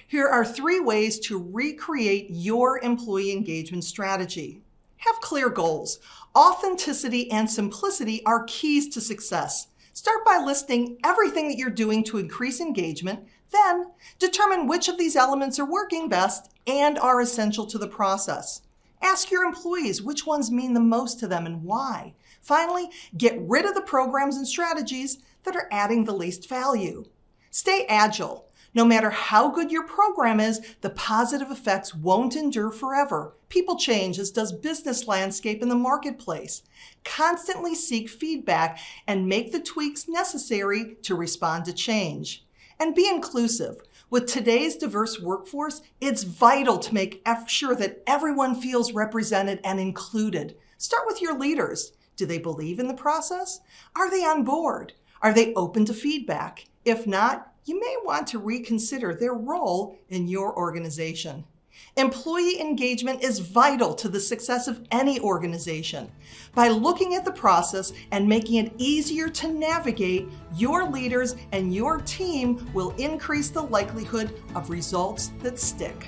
Here are 3 ways to recreate your employee engagement strategy. Have clear goals. Authenticity and simplicity are keys to success. Start by listing everything that you're doing to increase engagement. Then, determine which of these elements are working best and are essential to the process. Ask your employees which ones mean the most to them and why. Finally, get rid of the programs and strategies that are adding the least value. Stay agile. No matter how good your program is, the positive effects won't endure forever. People change, as does business landscape in the marketplace. Constantly seek feedback and make the tweaks necessary to respond to change. And be inclusive. With today's diverse workforce, it's vital to make sure that everyone feels represented and included. Start with your leaders. Do they believe in the process? Are they on board? Are they open to feedback? If not, you may want to reconsider their role in your organization. Employee engagement is vital to the success of any organization. By looking at the process and making it easier to navigate, your leaders and your team will increase the likelihood of results that stick.